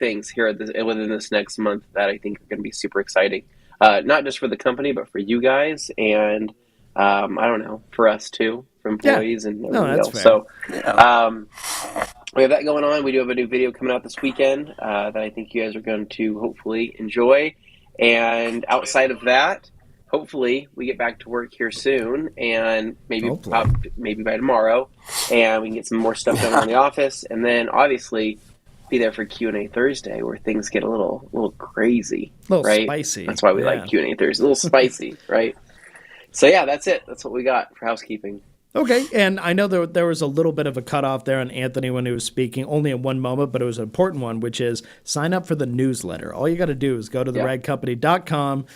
things here within this next month that I think are going to be super exciting. Not just for the company, but for you guys, and I don't know, for us too, for employees and everything that's else. fair. So Yeah. we have that going on. We do have a new video coming out this weekend that I think you guys are going to hopefully enjoy. And outside of that, hopefully we get back to work here soon, and maybe by tomorrow, and we can get some more stuff done around the office, and then obviously be there for Q&A Thursday, where things get a little crazy, a little right? spicy. That's why we like Q&A Thursday, a little spicy, right? So yeah, that's it. That's what we got for housekeeping. Okay, and I know there was a little bit of a cutoff there on Anthony when he was speaking, only in one moment, but it was an important one, which is sign up for the newsletter. All you got to do is go to theradcompany.com,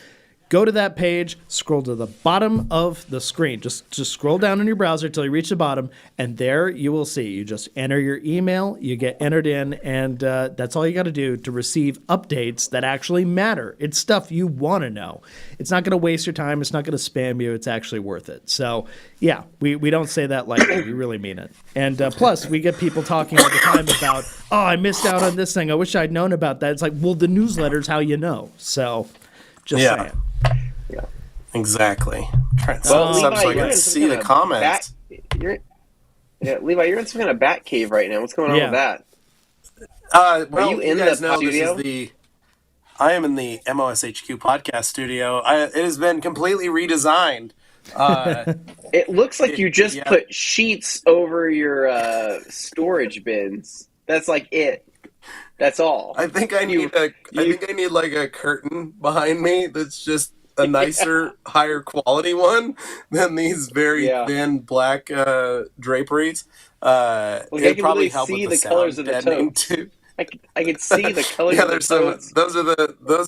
go to that page, scroll to the bottom of the screen. Just scroll down in your browser till you reach the bottom, and there you will see. You just enter your email, you get entered in, and that's all you got to do to receive updates that actually matter. It's stuff you want to know. It's not going to waste your time. It's not going to spam you. It's actually worth it. So, yeah, we don't say that lightly. We really mean it. And plus, we get people talking all the time about, oh, I missed out on this thing. I wish I'd known about that. It's like, well, the newsletter's how you know. So, just saying. Yeah, exactly. Well, so Levi, I can see the comments. Levi, you're in some kind of bat cave right now. What's going on with that? Well, are you in the studio? I am in the MOSHQ podcast studio. It has been completely redesigned. It looks like you just put sheets over your storage bins. That's like it. That's all. I think I need like a curtain behind me that's just a nicer, higher quality one than these very thin black draperies. It probably helped with the colors of the totes. Too. I can see the colors. Yeah, there's those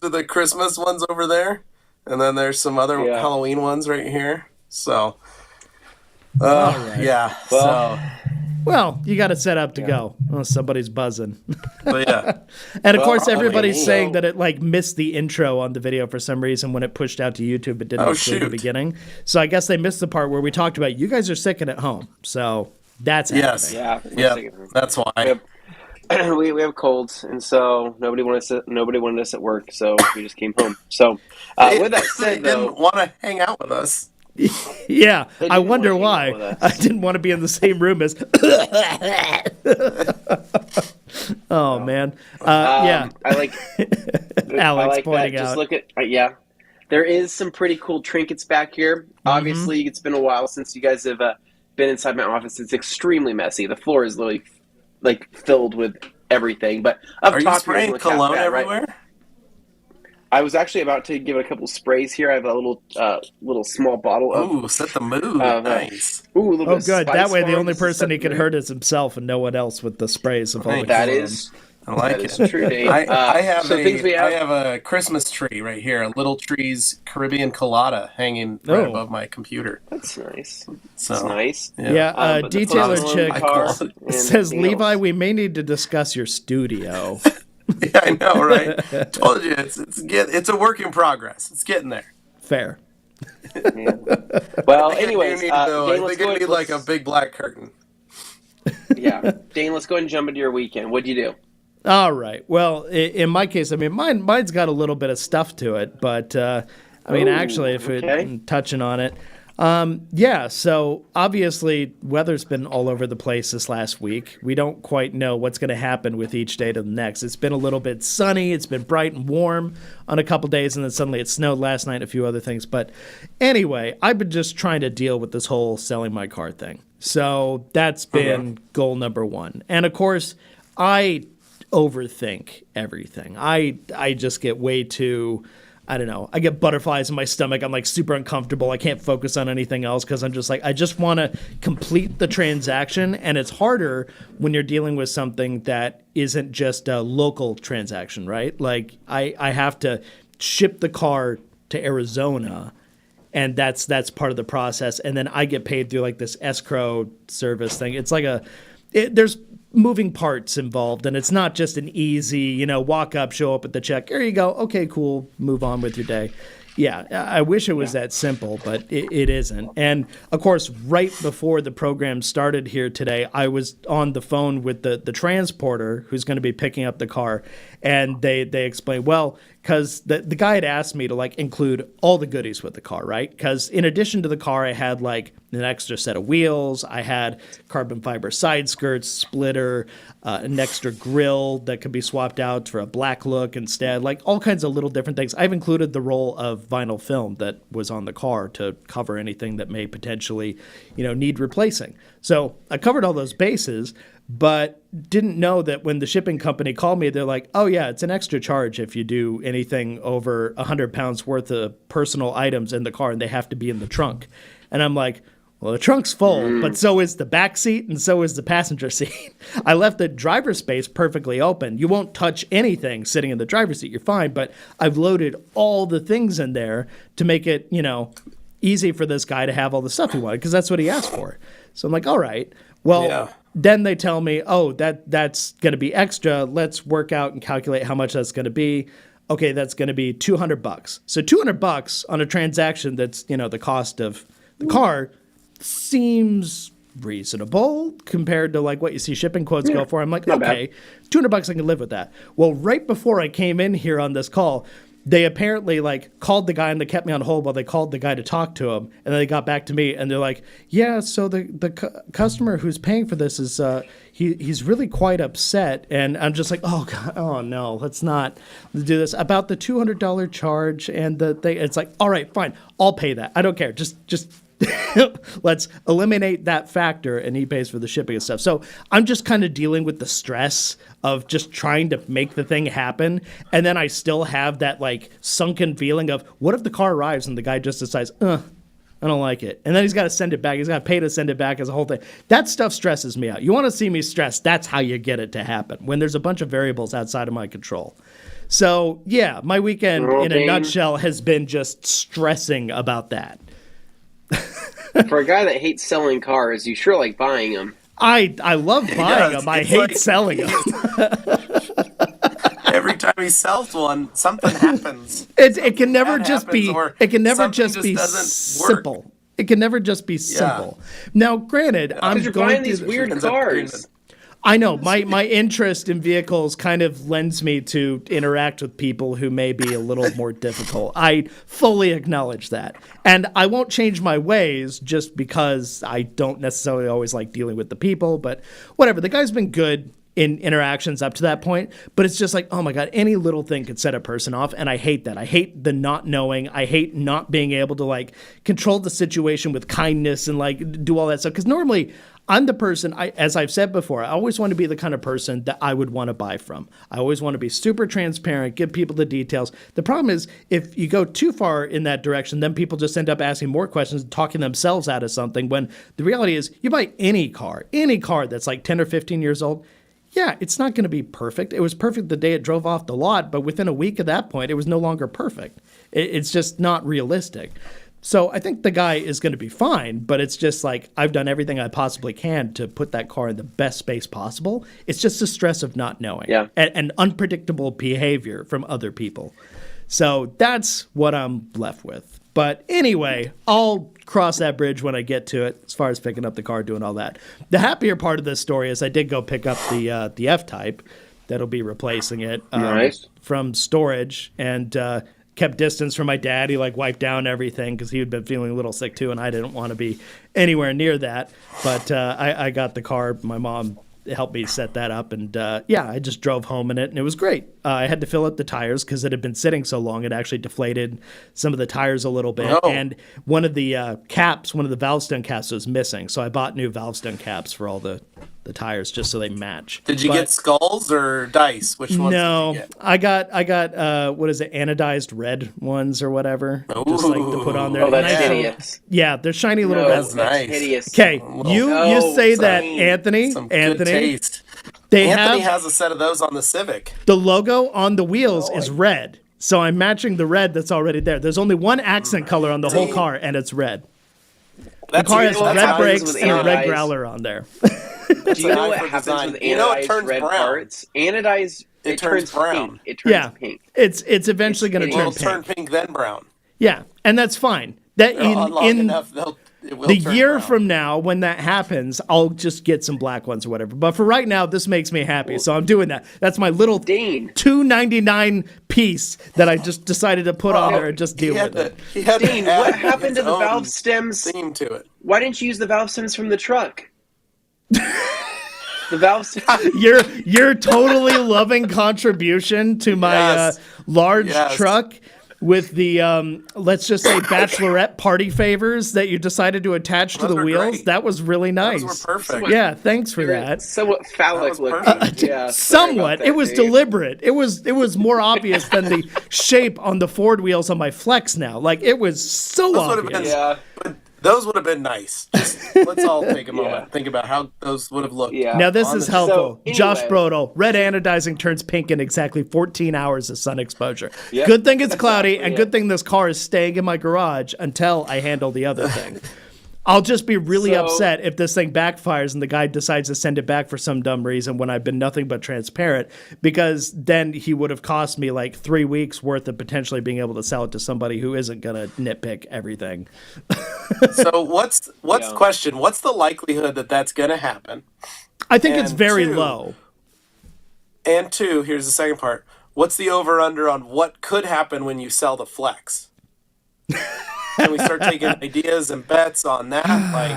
are the Christmas ones over there, and then there's some other Halloween ones right here. So, yeah. Well, you got it set up to go. Oh, somebody's buzzing. But yeah. And of course, everybody's saying that it missed the intro on the video for some reason when it pushed out to YouTube. It didn't include the beginning. So I guess they missed the part where we talked about you guys are sick and at home. So that's happening. Yeah, that's why. We have colds, and so nobody wanted us at work, so we just came home. So with that said, they didn't want to hang out with us. Yeah, I wonder why. I didn't want to be in the same room as. Oh man, yeah. I like Alex pointing that. out. Just look at there is some pretty cool trinkets back here. Mm-hmm. Obviously, it's been a while since you guys have been inside my office. It's extremely messy. The floor is literally filled with everything. But are you spraying cologne everywhere? Right? I was actually about to give it a couple sprays here. I have a little small bottle of. Ooh, set the mood. Nice. Ooh, a little bit of good. That way, the only farms person he could hurt is himself, and no one else with the sprays of all the that is. I like it. Is true, Dane. I have a Christmas tree right here, a Little Trees Caribbean Colada hanging right above my computer. That's nice. So, that's nice. Yeah, Detailer Chick says, Levi, we may need to discuss your studio. Yeah, I know, right? Told you, it's a work in progress. It's getting there. Fair. Yeah. Well, anyways, Dane, I think I need like a big black curtain. Yeah, Dane, let's go ahead and jump into your weekend. What'd you do? All right. Well, in my case, I mean, mine's got a little bit of stuff to it, but actually, if we're touching on it, so obviously weather's been all over the place this last week. We don't quite know what's going to happen with each day to the next. It's been a little bit sunny. It's been bright and warm on a couple days, and then suddenly it snowed last night and a few other things. But anyway, I've been just trying to deal with this whole selling my car thing. So that's been goal number one. And of course, I overthink everything. I just get way too... I don't know. I get butterflies in my stomach. I'm like super uncomfortable. I can't focus on anything else because I'm just like, I just want to complete the transaction. And it's harder when you're dealing with something that isn't just a local transaction, right? Like I have to ship the car to Arizona, and that's part of the process. And then I get paid through like this escrow service thing. It's like there's moving parts involved, and it's not just an easy, walk up, show up at the check. Here you go. Okay, cool. Move on with your day. Yeah, I wish it was that simple, but it isn't. And of course, right before the program started here today, I was on the phone with the transporter who's going to be picking up the car, And they explained, well, because the guy had asked me to like include all the goodies with the car, right? Because in addition to the car, I had like an extra set of wheels. I had carbon fiber side skirts, splitter, an extra grill that could be swapped out for a black look instead, like all kinds of little different things. I've included the roll of vinyl film that was on the car to cover anything that may potentially, need replacing. So I covered all those bases, but didn't know that when the shipping company called me, they're like, oh yeah, it's an extra charge if you do anything over 100 pounds worth of personal items in the car and they have to be in the trunk. And I'm like, well, the trunk's full, but so is the back seat and so is the passenger seat. I left the driver's space perfectly open. You won't touch anything sitting in the driver's seat. You're fine, but I've loaded all the things in there to make it, easy for this guy to have all the stuff he wanted because that's what he asked for. So I'm like, all right. Well, Then they tell me, oh, that's going to be extra. Let's work out and calculate how much that's going to be. Okay, that's going to be $200. So $200 on a transaction that's, the cost of the car seems reasonable compared to like what you see shipping quotes go for. I'm like, okay, $200 I can live with that. Well, right before I came in here on this call, they apparently like called the guy and they kept me on hold while they called the guy to talk to him. And then they got back to me and they're like, yeah, so the customer who's paying for this is, he's really quite upset. And I'm just like, oh God, oh no, let's not do this about the $200 charge and the thing. It's like, all right, fine. I'll pay that. I don't care. Just let's eliminate that factor and he pays for the shipping and stuff. So I'm just kind of dealing with the stress of just trying to make the thing happen. And then I still have that like sunken feeling of what if the car arrives and the guy just decides, I don't like it. And then he's got to send it back. He's got to pay to send it back as a whole thing. That stuff stresses me out. You want to see me stressed. That's how you get it to happen when there's a bunch of variables outside of my control. So yeah, my weekend in a nutshell has been just stressing about that. For a guy that hates selling cars, you sure like buying them. I love buying them. I hate selling them. Every time he sells one, something happens. It can never just be. It can never just be simple. It can never just be simple. Now, granted, I'm you're going buying these weird cars. I know my interest in vehicles kind of lends me to interact with people who may be a little more difficult. I fully acknowledge that. And I won't change my ways just because I don't necessarily always like dealing with the people, but whatever. The guy's been good in interactions up to that point, but it's just like, oh my God, any little thing could set a person off. And I hate that. I hate the not knowing. I hate not being able to like control the situation with kindness and like do all that stuff. Because normally I'm the person, as I've said before, I always want to be the kind of person that I would want to buy from. I always want to be super transparent, give people the details. The problem is if you go too far in that direction, then people just end up asking more questions, talking themselves out of something, when the reality is you buy any car that's like 10 or 15 years old, yeah, it's not going to be perfect. It was perfect the day it drove off the lot, but within a week at that point, it was no longer perfect. It's just not realistic. So I think the guy is going to be fine, but it's just like I've done everything I possibly can to put that car in the best space possible. It's just the stress of not knowing and unpredictable behavior from other people. So that's what I'm left with. But anyway, I'll cross that bridge when I get to it as far as picking up the car, doing all that. The happier part of this story is I did go pick up the F-Type that'll be replacing it from storage and kept distance from my dad. He like wiped down everything because he had been feeling a little sick too, and I didn't want to be anywhere near that. But I got the car. My mom helped me set that up, and I just drove home in it, and it was great. I had to fill up the tires because it had been sitting so long. It actually deflated some of the tires a little bit, and one of the caps, one of the valve stem caps was missing. So I bought new valve stem caps for all the tires just so they match. Did you get skulls or dice? Which ones did you get? I got what is it, anodized red ones or whatever. Just like to put on there. Oh, that's hideous. Yeah, they're shiny little red. That's nice. Hideous. Okay, you say that, Anthony. Good taste. Anthony has a set of those on the Civic. The logo on the wheels is red. So I'm matching the red that's already there. There's only one accent color on the whole car, and it's red. The car has red brakes and a red growler on there. Do you know what happens with anodized red parts? Anodized, it turns brown. Pink. It turns pink. It's eventually going to turn pink. It'll turn pink then brown. Yeah, and that's fine. That long enough, The year from now, when that happens, I'll just get some black ones or whatever. But for right now, this makes me happy, so I'm doing that. That's my little Dane $2.99 piece that I just decided to put on there and just deal with it. Dane, what happened to the valve stems? Theme to it. Why didn't you use the valve stems from the truck? The valve stems. Your totally loving contribution to my large truck with the let's just say bachelorette party favors that you decided to attach to the wheels. Great. That was really nice. Those were perfect. Yeah, thanks for that. Somewhat phallic looking. Somewhat. It was deliberate. It was more obvious than the shape on the Ford wheels on my Flex now. Like, it was so obvious. But those would have been nice. Let's all take a moment. Think about how those would have looked. Yeah. Now, this is helpful. So, Josh Brodel, red anodizing turns pink in exactly 14 hours of sun exposure. Yep. Good thing it's cloudy, and good thing this car is staying in my garage until I handle the other thing. I'll just be really upset if this thing backfires and the guy decides to send it back for some dumb reason when I've been nothing but transparent, because then he would have cost me like 3 weeks worth of potentially being able to sell it to somebody who isn't going to nitpick everything. So what's the question? What's the likelihood that that's going to happen? I think it's very low. And two, here's the second part. What's the over-under on what could happen when you sell the Flex? Can we start taking ideas and bets on that? Like,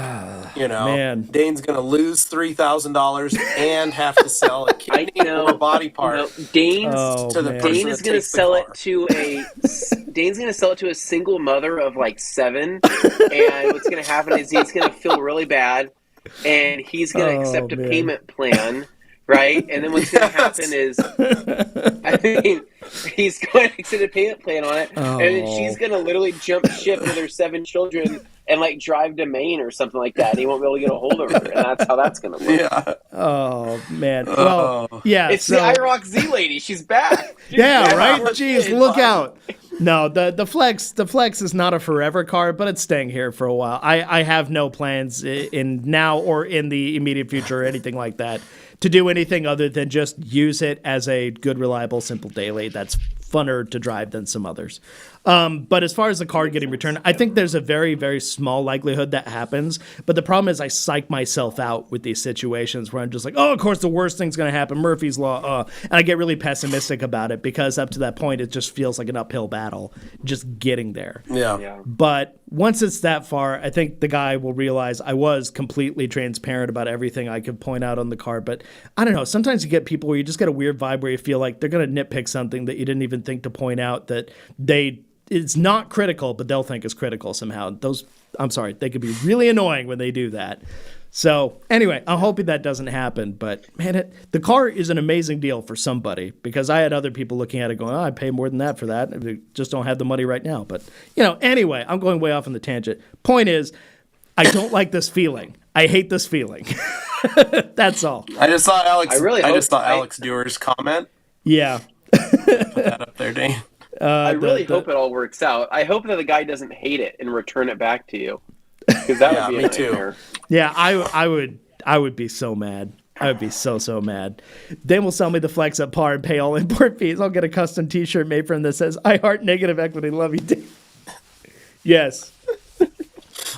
Dane's going to lose $3,000 and have to sell a kidney or a body part. Dane is going to sell it to a single mother of like 7, and what's going to happen is he's going to feel really bad, and he's going to accept a payment plan. Right? And then what's going to happen is, he's going to accept a payment plan on it, and then she's going to literally jump ship with her 7 children and, like, drive to Maine or something like that, and he won't be able to get a hold of her, and that's how that's going to look. Yeah. Oh, man. Well, yeah. It's the IROC Z lady. She's back. Right? Jeez, look out. No, the Flex is not a forever car, but it's staying here for a while. I have no plans in now or in the immediate future or anything like that to do anything other than just use it as a good, reliable, simple daily that's funner to drive than some others. But as far as the car getting returned, I think there's a very, very small likelihood that happens. But the problem is I psych myself out with these situations where I'm just like, oh, of course the worst thing's going to happen, Murphy's Law. And I get really pessimistic about it because up to that point, it just feels like an uphill battle just getting there. Yeah. But once it's that far, I think the guy will realize I was completely transparent about everything I could point out on the car. But I don't know. Sometimes you get people where you just get a weird vibe where you feel like they're going to nitpick something that you didn't even think to point out that it's not critical, but they'll think it's critical somehow. They could be really annoying when they do that. So anyway, I'm hoping that doesn't happen. But man, the car is an amazing deal for somebody, because I had other people looking at it going, I'd pay more than that for that. I just don't have the money right now. But anyway, I'm going way off on the tangent. Point is, I don't like this feeling. I hate this feeling. That's all. I just saw Alex Dewar's comment. Yeah. Put that up there, Dane. I really hope it all works out. I hope that the guy doesn't hate it and return it back to you, because that would be a nightmare. Yeah, I would be so mad. I would be so mad. Then we'll sell me the Flex at par and pay all import fees. I'll get a custom T-shirt made for him that says "I heart negative equity, love you, Dave." Yes.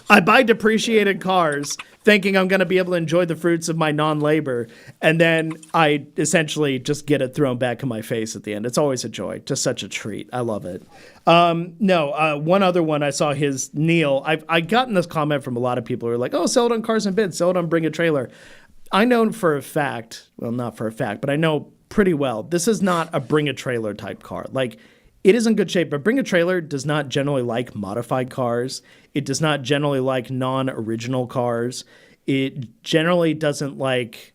I buy depreciated cars thinking I'm going to be able to enjoy the fruits of my non-labor, and then I essentially just get it thrown back in my face at the end. It's always a joy. Just such a treat. I love it. One other one I saw, Neil. I've gotten this comment from a lot of people who are like, oh, sell it on Cars and Bids, sell it on Bring a Trailer. I know for a fact, well, not for a fact, but I know pretty well, this is not a Bring a Trailer type car. Like, it is in good shape, but Bring a Trailer does not generally like modified cars. It does not generally like non-original cars. It generally doesn't like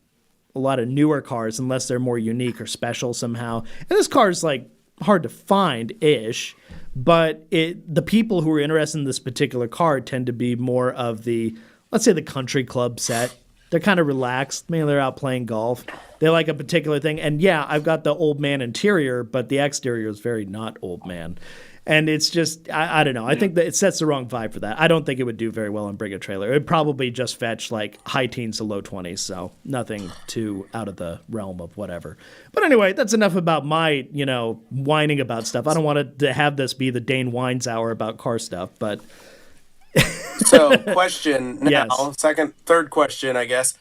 a lot of newer cars unless they're more unique or special somehow. And this car is like hard to find-ish, but the people who are interested in this particular car tend to be more of the, let's say, the country club set. They're kind of relaxed. Maybe they're out playing golf. They like a particular thing. And yeah, I've got the old man interior, but the exterior is very not old man. And it's just, I don't know. I think that it sets the wrong vibe for that. I don't think it would do very well on Bring a Trailer. It would probably just fetch like high teens to low 20s. So nothing too out of the realm of whatever. But anyway, that's enough about my, whining about stuff. I don't want to have this be the Dane Wines hour about car stuff, but... So, question now, Yes. third question, I guess.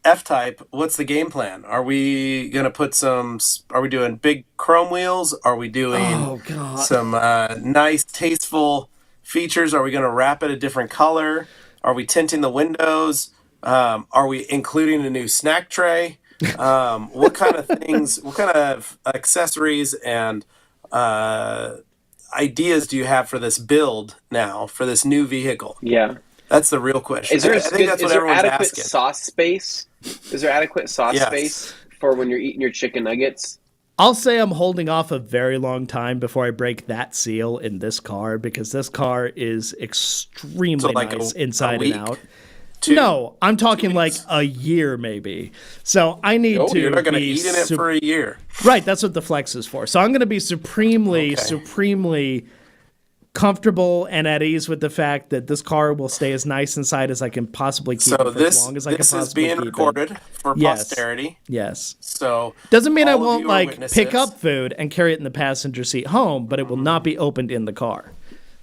F-Type, what's the game plan? Are we going to are we doing big chrome wheels? Are we doing some nice, tasteful features? Are we going to wrap it a different color? Are we tinting the windows? Are we including a new snack tray? What kind of things, what kind of accessories and ideas do you have for this build now, for this new vehicle? Yeah. That's the real question. Is there, I think that's what everyone's adequate asking. sauce space? Is there adequate sauce space for when you're eating your chicken nuggets? I'll say I'm holding off a very long time before I break that seal in this car, because this car is extremely nice inside and out. No, I'm talking like a year maybe. So I need to. You're not going to eat in it for a year. Right, that's what the Flex is for. So I'm going to be supremely comfortable and at ease with the fact that this car will stay as nice inside as I can possibly keep it for as long as I can possibly keep it. This is being recorded for posterity. Yes. So doesn't mean I won't pick up food and carry it in the passenger seat home, but it will not be opened in the car.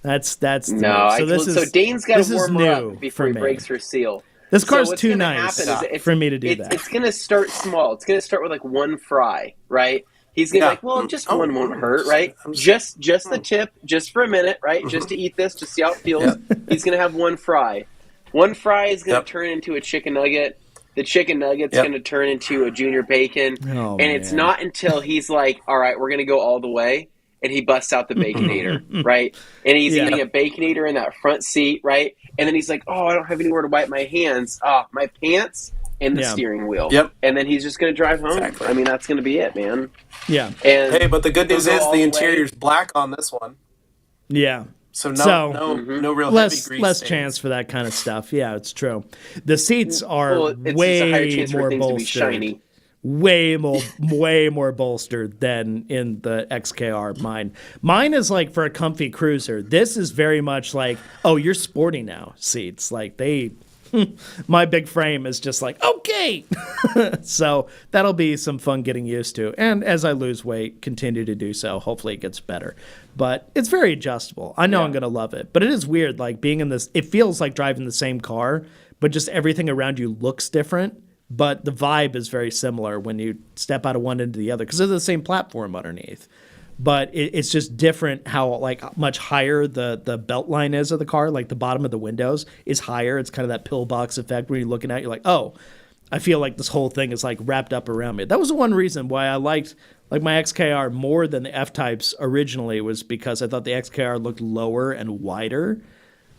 That's no. So Dane's got to warm her up before he breaks her seal. This car's too nice for me to do that. It's going to start small. It's going to start with like one fry, right? He's going to be like, well, just one won't hurt, right? Just the tip, just for a minute, right? Just to eat this, to see how it feels. Yep. He's going to have one fry. One fry is going to turn into a chicken nugget. The chicken nugget's going to turn into a junior bacon. And it's not until he's like, all right, we're going to go all the way, and he busts out the Baconator, right? And he's eating a Baconator in that front seat, right? And then he's like, oh, I don't have anywhere to wipe my hands. My pants and the steering wheel. Yep. And then he's just going to drive home. Exactly. I mean, that's going to be it, man. Yeah. And hey, but the good news is the interior's black on this one. Yeah. So no real heavy grease less stains. chance for that kind of stuff. Yeah, it's true. The seats are way more bolstered. Way more bolstered than in the XKR. Mine is like for a comfy cruiser. This is very much like, oh, you're sporty now seats. Like my big frame is just like, okay. So that'll be some fun getting used to. And as I lose weight, continue to do so. Hopefully it gets better. But it's very adjustable. I know I'm going to love it. But it is weird, like being in this, it feels like driving the same car, but just everything around you looks different. But the vibe is very similar when you step out of one into the other, because they're the same platform underneath. But it's just different how like much higher the belt line is of the car. Like the bottom of the windows is higher. It's kind of that pillbox effect where you're looking at it, you're like, oh, I feel like this whole thing is like wrapped up around me. That was the one reason why I liked like my XKR more than the F-Types originally, was because I thought the XKR looked lower and wider.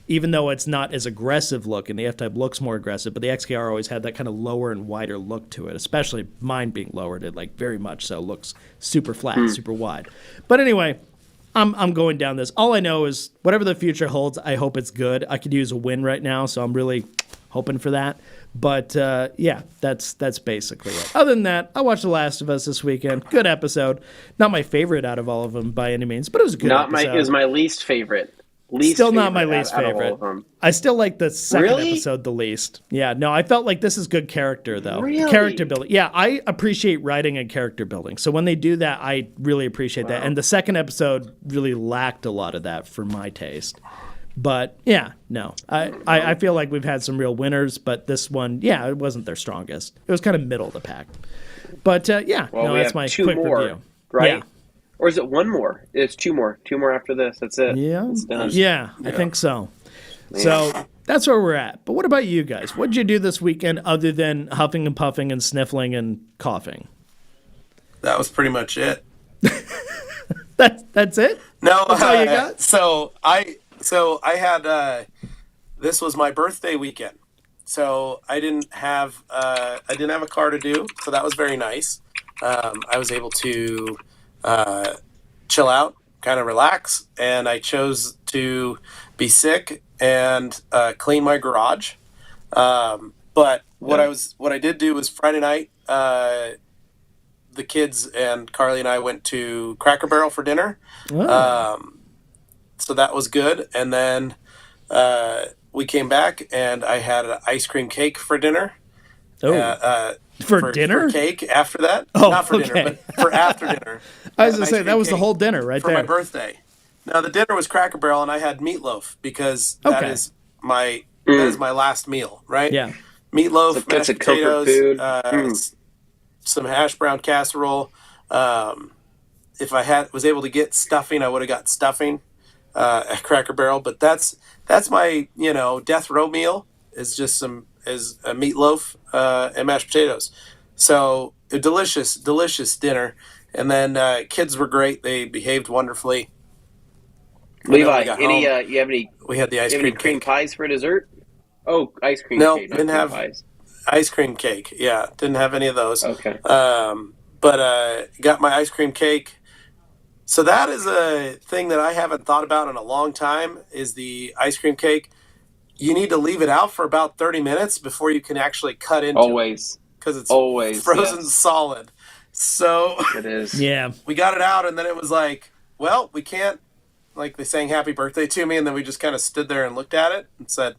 Even though it's not as aggressive looking, the F-Type looks more aggressive, but the XKR always had that kind of lower and wider look to it, especially mine being lowered. It like very much so looks super flat, super wide. But anyway, I'm going down this. All I know is whatever the future holds, I hope it's good. I could use a win right now, so I'm really hoping for that. But yeah, that's basically it. Other than that, I watched The Last of Us this weekend. Good episode. Not my favorite out of all of them by any means, but it was a good episode. It was my least favorite. Still not my least favorite. I still like the second episode the least. Yeah, no, I felt like this is good character, though. Really? Character building. Yeah, I appreciate writing and character building. So when they do that, I really appreciate that. And the second episode really lacked a lot of that for my taste. But yeah, no. I feel like we've had some real winners, but this one, yeah, it wasn't their strongest. It was kind of middle of the pack. But yeah, well, no, that's my quick review. Right? Yeah. Or is it one more? It's two more. Two more after this. That's it. Yeah. It's done. Yeah, I think so. Yeah. So that's where we're at. But what about you guys? What did you do this weekend other than huffing and puffing and sniffling and coughing? That was pretty much it. That's it? No, that's all you got? So I had this was my birthday weekend. So I didn't have a car to do, so that was very nice. I was able to chill out, kind of relax, and I chose to be sick and clean my garage. But what I did do was Friday night, the kids and Carly and I went to Cracker Barrel for dinner. Oh. So that was good. And then we came back and I had an ice cream cake for dinner. Oh. For dinner? For cake after that. Oh, not for dinner, but for after dinner. I was going to say, that was the whole dinner right for there. For my birthday. Now, the dinner was Cracker Barrel, and I had meatloaf because that is my That is my last meal, right? Yeah. Meatloaf, That's mashed a comfort potatoes, food. some hash brown casserole. If I was able to get stuffing, I would have got stuffing at Cracker Barrel. But that's my death row meal is a meatloaf and mashed potatoes. So a delicious dinner. And then kids were great. They behaved wonderfully. Levi, you have we had the ice cream cream cake. Pies for dessert? Oh, ice cream No, cake, not didn't cream have pies. ice cream cake. Yeah, didn't have any of those. Okay. But got my ice cream cake. So that is a thing that I haven't thought about in a long time, is the ice cream cake. You need to leave it out for about 30 minutes before you can actually cut into Always. it. Because it's frozen solid. So it is. Yeah. We got it out, and then it was like, well, we can't, like they sang happy birthday to me, and then we just kind of stood there and looked at it and said,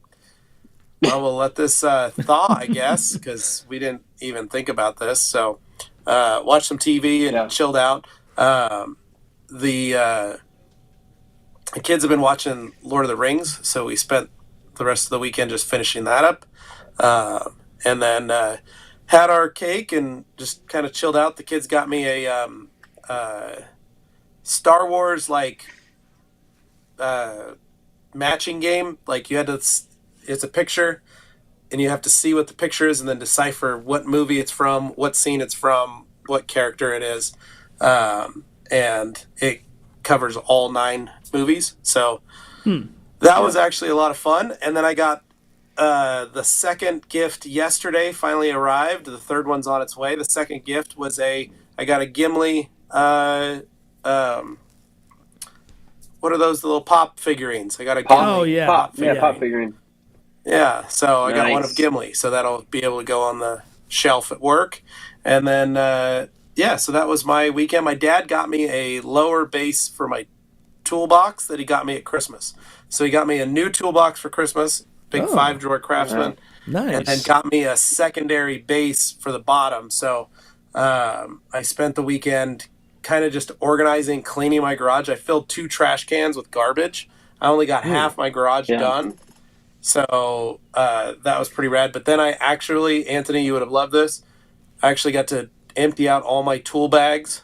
well, we'll let this thaw, I guess, because we didn't even think about this. So watched some TV and chilled out. The kids have been watching Lord of the Rings, so we spent the rest of the weekend just finishing that up. And then had our cake and just kind of chilled out. The kids got me a Star Wars, matching game. Like, you had to, it's a picture, and you have to see what the picture is and then decipher what movie it's from, what scene it's from, what character it is. And it covers all 9 movies. So that was actually a lot of fun. And then I got the second gift yesterday, finally arrived. The third one's on its way. The second gift was I got a Gimli, what are those, the little pop figurines? I got a Gimli pop figurine. Yeah, so I got one of Gimli, so that'll be able to go on the shelf at work. And then, so that was my weekend. My dad got me a lower base for my toolbox that he got me at Christmas. So he got me a new toolbox for Christmas, big 5-drawer Craftsman. Nice. And then got me a secondary base for the bottom. So I spent the weekend kind of just organizing, cleaning my garage. I filled 2 trash cans with garbage. I only got half my garage done. So that was pretty rad. But then I actually, Anthony, you would have loved this, I actually got to empty out all my tool bags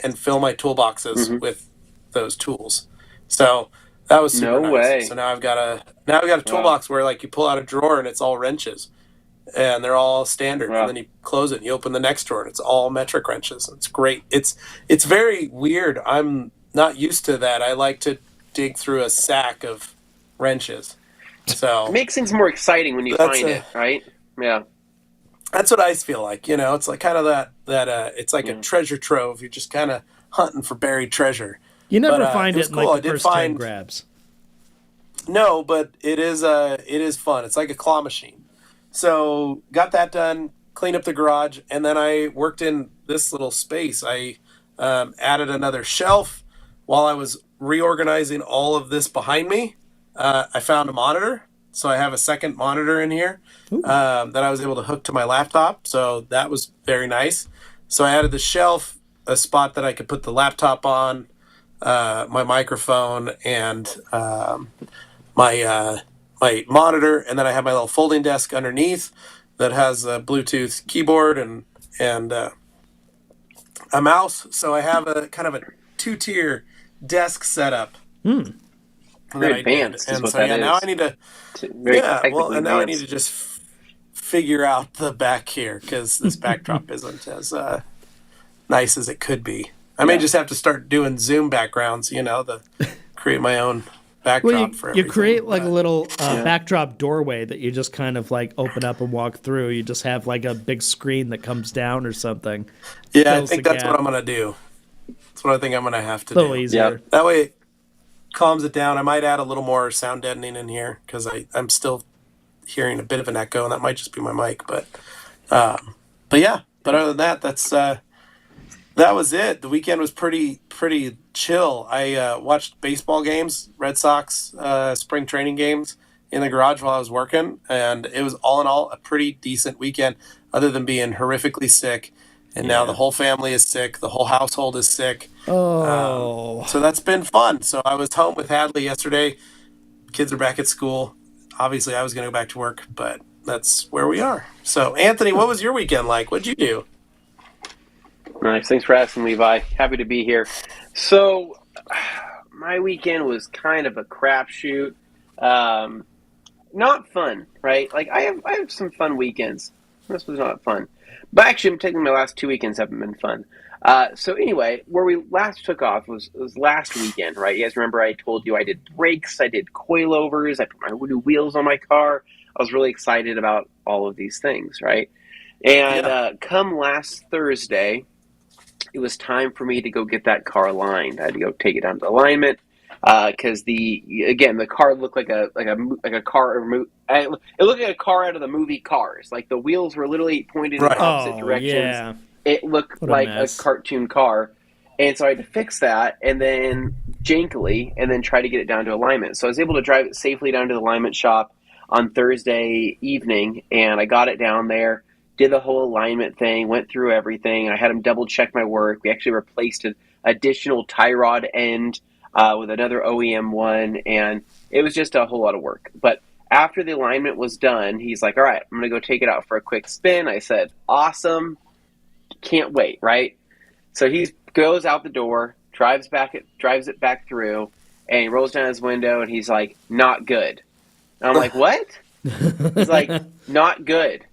and fill my toolboxes with those tools. So that was super nice. Way. So now I've got a toolbox where, like, you pull out a drawer and it's all wrenches, and they're all standard. And then you close it and you open the next drawer and it's all metric wrenches. It's great. It's very weird. I'm not used to that. I like to dig through a sack of wrenches. So it makes things more exciting when you find it, right? Yeah. That's what I feel like. It's like kind of that it's like a treasure trove. You're just kind of hunting for buried treasure. You never find it in like the first 10 grabs. No, but it is fun. It's like a claw machine. So got that done, cleaned up the garage, and then I worked in this little space. I added another shelf while I was reorganizing all of this behind me. I found a monitor, so I have a second monitor in here that I was able to hook to my laptop. So that was very nice. So I added the shelf, a spot that I could put the laptop on, my microphone, and my monitor, and then I have my little folding desk underneath that has a Bluetooth keyboard and a mouse. So I have a kind of a 2-tier desk setup. Very advanced is what that is. Now I need to I need to just figure out the back here, because this backdrop isn't as nice as it could be. I may just have to start doing Zoom backgrounds, create my own backdrop for everything. You create like a little backdrop doorway that you just kind of like open up and walk through. You just have like a big screen that comes down or something. Yeah, I think that's what I'm going to do. That's what I think I'm going to have to do. A little easier. Yeah. That way it calms it down. I might add a little more sound deadening in here, because I'm still hearing a bit of an echo, and that might just be my mic. But yeah. But other than that, that was it. The weekend was pretty chill. I watched baseball games, Red Sox spring training games in the garage while I was working, and it was all in all a pretty decent weekend, other than being horrifically sick. And now the whole family is sick. The whole household is sick. Oh. So that's been fun. So I was home with Hadley yesterday. Kids are back at school. obviously I was going to go back to work, but that's where we are. So, Anthony, what was your weekend like? What'd you do? Nice. Thanks for asking, Levi. Happy to be here. So, my weekend was kind of a crapshoot. Not fun, right? Like I have some fun weekends. This was not fun, but actually, I'm taking my last 2 weekends haven't been fun. So anyway, where we last took off was last weekend, right? You guys remember I told you I did brakes, I did coilovers, I put my new wheels on my car. I was really excited about all of these things, right? And come last Thursday, it was time for me to go get that car aligned. I had to go take it down to alignment because the car looked like a car. It looked like a car out of the movie Cars. Like the wheels were literally pointed in opposite directions. Yeah. It looked like a cartoon car, and so I had to fix that, and then jankily, and then try to get it down to alignment. So I was able to drive it safely down to the alignment shop on Thursday evening, and I got it down there. Did the whole alignment thing, went through everything. I had them double check my work. We actually replaced an additional tie rod end with another OEM one, and it was just a whole lot of work. But after the alignment was done, he's like, all right, I'm going to go take it out for a quick spin. I said, awesome. Can't wait, right? So he goes out the door, drives it back through, and he rolls down his window, and he's like, not good. And I'm like, what? He's like, not good.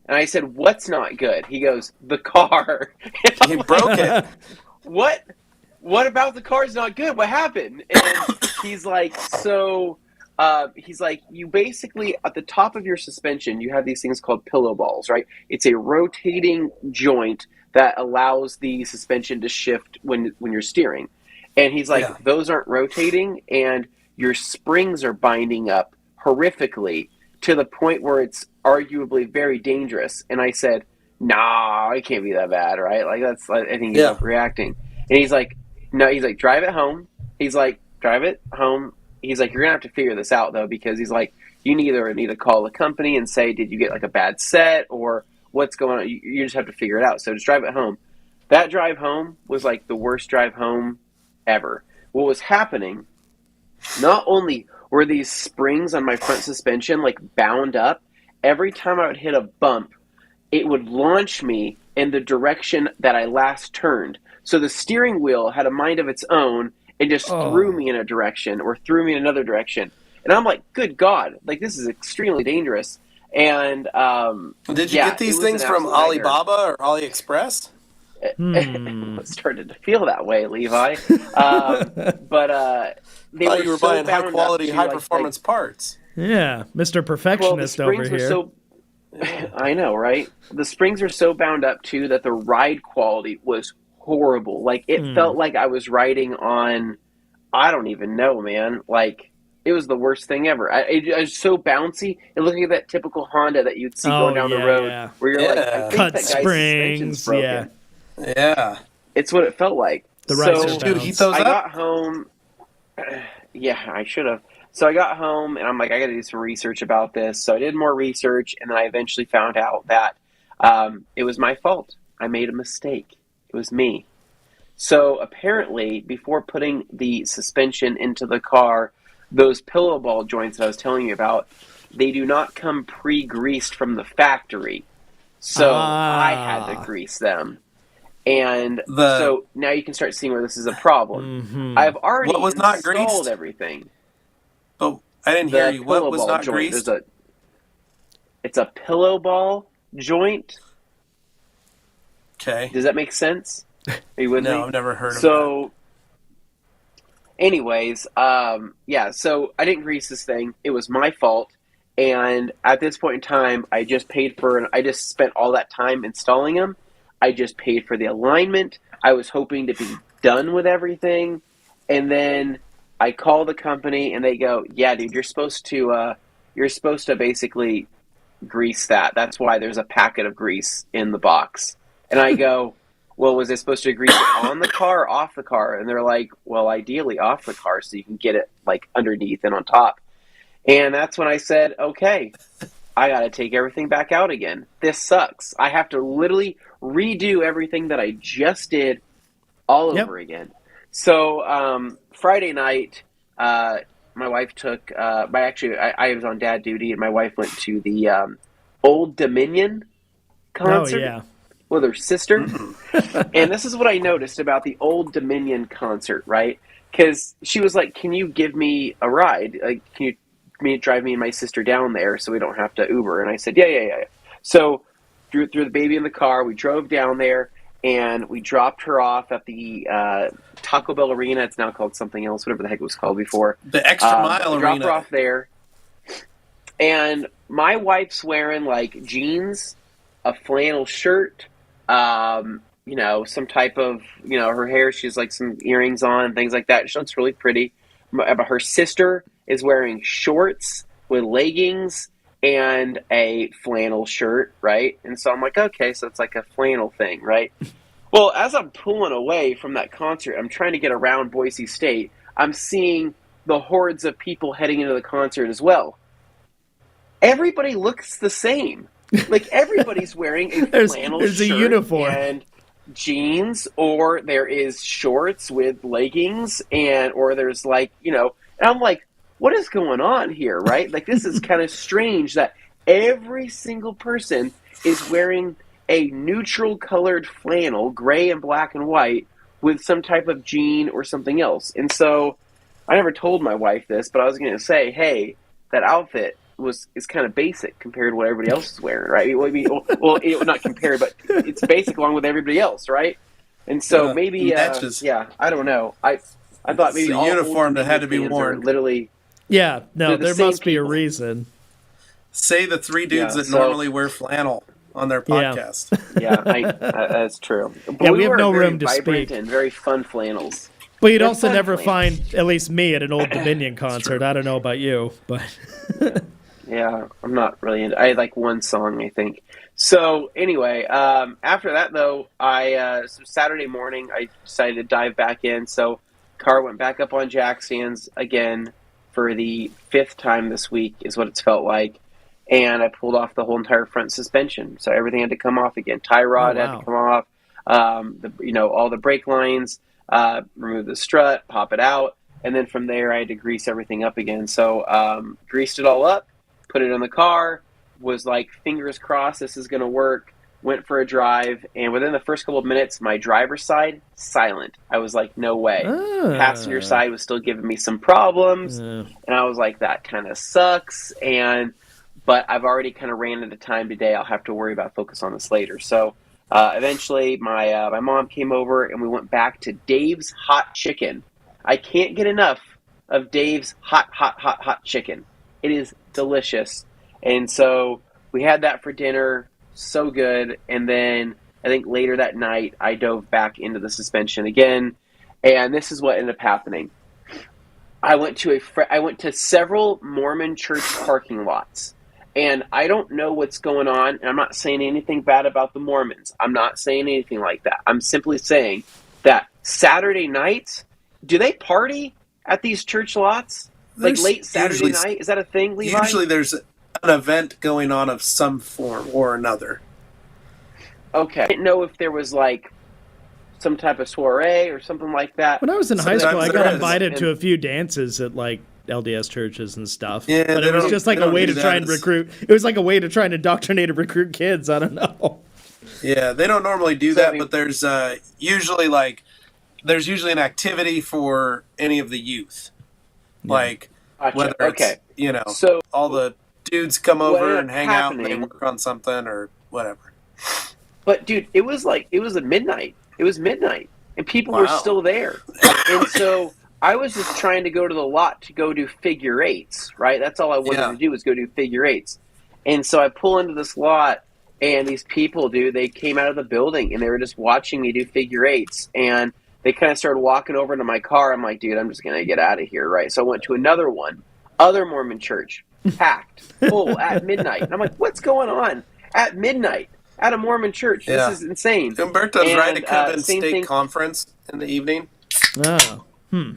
And I said, what's not good? He goes, the car. He broke it. What? What about the car's not good? What happened? And he's like, you basically, at the top of your suspension, you have these things called pillow balls, right? It's a rotating joint that allows the suspension to shift when you're steering. And he's like, those aren't rotating, and your springs are binding up horrifically to the point where it's arguably very dangerous. And I said, nah, it can't be that bad, right? Like, I think he's overreacting. And he's like, no, he's like, drive it home. He's like, drive it home. He's like, you're going to have to figure this out, though, because he's like, you either need to call the company and say, did you get like a bad set or what's going on? You just have to figure it out. So just drive it home. That drive home was like the worst drive home ever. What was happening, not only were these springs on my front suspension like bound up, every time I would hit a bump, it would launch me in the direction that I last turned. So the steering wheel had a mind of its own and just threw me in a direction or threw me in another direction. And I'm like, good God, like this is extremely dangerous. And did you get these things from Alibaba or AliExpress? It started to feel that way, Levi. But they you were buying high quality, high performance parts. Yeah, Mr. Perfectionist over here. I know, right? The springs are so bound up too that the ride quality was horrible. Like it felt like I was riding on, I don't even know, man. Like it was the worst thing ever. It was so bouncy. And looking at that typical Honda that you'd see going down the road, where you're like, I think cut that guy's springs, suspension's broken. Yeah, it's what it felt like. I got home. Yeah, I should have. So I got home, and I'm like, I got to do some research about this. So I did more research, and then I eventually found out that it was my fault. I made a mistake. It was me. So apparently, before putting the suspension into the car, those pillow ball joints that I was telling you about, they do not come pre-greased from the factory. So I had to grease them. And so now you can start seeing where this is a problem. Mm-hmm. I've already installed greased? everything. Oh, I didn't hear you. What was not joint. greased? It's a pillow ball joint. Okay. Does that make sense? Are you with me? No, I've never heard of that. Anyways, so I didn't grease this thing. It was my fault. And at this point in time, I just spent all that time installing them. I just paid for the alignment. I was hoping to be done with everything. And then I call the company and they go, yeah, dude, you're supposed to basically grease that. That's why there's a packet of grease in the box. And I go, well, was it supposed to grease it on the car or off the car? And they're like, well, ideally off the car so you can get it like underneath and on top. And that's when I said, okay, I got to take everything back out again. This sucks. I have to literally redo everything that I just did all over again. So Friday night, my wife took I was on dad duty, and my wife went to the Old Dominion concert. Oh yeah. With her sister. And this is what I noticed about the Old Dominion concert, right? Because she was like, "Can you give me a ride? Like, can you drive me and my sister down there so we don't have to Uber?" And I said, yeah. So threw the baby in the car. We drove down there, and we dropped her off at the Taco Bell Arena. It's now called something else, whatever the heck it was called before. The Extra Mile Arena. Dropped her off there. And my wife's wearing, like, jeans, a flannel shirt, some type of, her hair, she's like some earrings on and things like that. She looks really pretty. Her sister is wearing shorts with leggings and a flannel shirt, right? And so I'm like, okay, so it's like a flannel thing, right? Well, as I'm pulling away from that concert, I'm trying to get around Boise State. I'm seeing the hordes of people heading into the concert as well. Everybody looks the same. Like, everybody's wearing a flannel there's shirt a uniform and jeans, or there is shorts with leggings, or there's and I'm like, what is going on here, right? Like, this is kind of strange that every single person is wearing a neutral colored flannel, gray and black and white, with some type of jean or something else. And so I never told my wife this, but I was going to say, hey, that outfit is kind of basic compared to what everybody else is wearing, right? Well, not compared, but it's basic along with everybody else, right? And so maybe, I don't know. I thought maybe the uniform that had to be worn. Literally, yeah. No, there must be a people. Reason. Say the three dudes that normally wear flannel on their podcast. Yeah, that's true. But we have no room to speak. And very fun flannels. But you'd also never find, at least me, at an Old Dominion concert. I don't know about you, but yeah, I'm not really into. I had like one song, I think. So anyway, after that though, so Saturday morning I decided to dive back in. So car went back up on jack stands again for the 5th time this week, is what it's felt like. And I pulled off the whole entire front suspension, so everything had to come off again. Tie rod had to come off. All the brake lines. Remove the strut, pop it out, and then from there I had to grease everything up again. So greased it all up, put it in the car, was like, fingers crossed this is going to work, went for a drive, and within the first couple of minutes, my driver's side, silent. I was like, no way. Passenger side was still giving me some problems, and I was like, that kind of sucks, but I've already kind of ran into time today. I'll have to worry about focus on this later. So eventually, my mom came over, and we went back to Dave's Hot Chicken. I can't get enough of Dave's hot chicken. It is delicious. And so we had that for dinner. So good. And then I think later that night, I dove back into the suspension again. And this is what ended up happening. I went to several Mormon church parking lots. And I don't know what's going on, and I'm not saying anything bad about the Mormons. I'm not saying anything like that. I'm simply saying that Saturday nights, do they party at these church lots? Like late Saturday night? Is that a thing, Levi? Usually there's an event going on of some form or another. Okay. I didn't know if there was like some type of soiree or something like that. When I was in high school, I got invited to a few dances at like LDS churches and stuff. Yeah, but it was just like a way to try and recruit. It was like a way to try and indoctrinate and recruit kids. I don't know. Yeah, they don't normally do that, but there's usually an activity for any of the youth. Yeah. Like whether it's, so all the dudes come over and hang out and they work on something or whatever. But dude, it was at midnight. It was midnight and people were still there. And so I was just trying to go to the lot to go do figure eights, right? That's all I wanted to do was go do figure eights. And so I pull into this lot, and these people, dude, they came out of the building, and they were just watching me do figure eights. And they kind of started walking over to my car. I'm like, dude, I'm just going to get out of here, right? So I went to another one, other Mormon church, packed, full, at midnight. And I'm like, what's going on at midnight at a Mormon church? Yeah. This is insane. Umberto's right. It could have been state conference in the evening. Oh.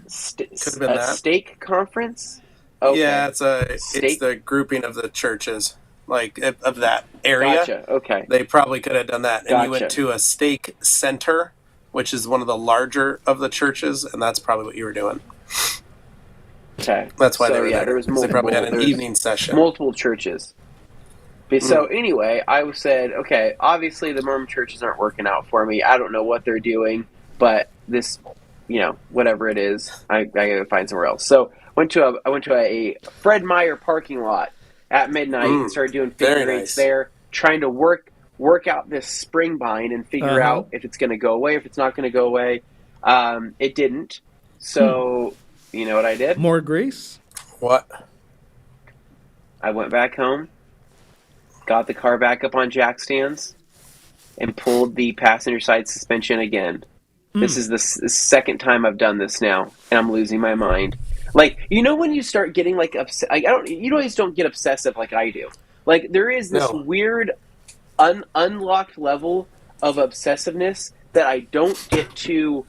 Stake conference? Okay. Yeah, it's the grouping of the churches, like of that area. Gotcha. Okay. They probably could have done that. And you went to a stake center, which is one of the larger of the churches, and that's probably what you were doing. Okay. That's why they were there there. was They probably had an evening session. Multiple churches. So anyway, I said, okay, obviously the Mormon churches aren't working out for me. I don't know what they're doing, but this, whatever it is, I gotta find somewhere else. So I went to a Fred Meyer parking lot at midnight and started doing figure eights there, trying to work out this spring bind and figure out if it's going to go away, if it's not going to go away. It didn't. So you know what I did? More grease? What? I went back home, got the car back up on jack stands, and pulled the passenger side suspension again. This is the second time I've done this now, and I'm losing my mind. Like, when you start getting like upset, you always don't get obsessive like I do. Like, there is this weird unlocked level of obsessiveness that I don't get to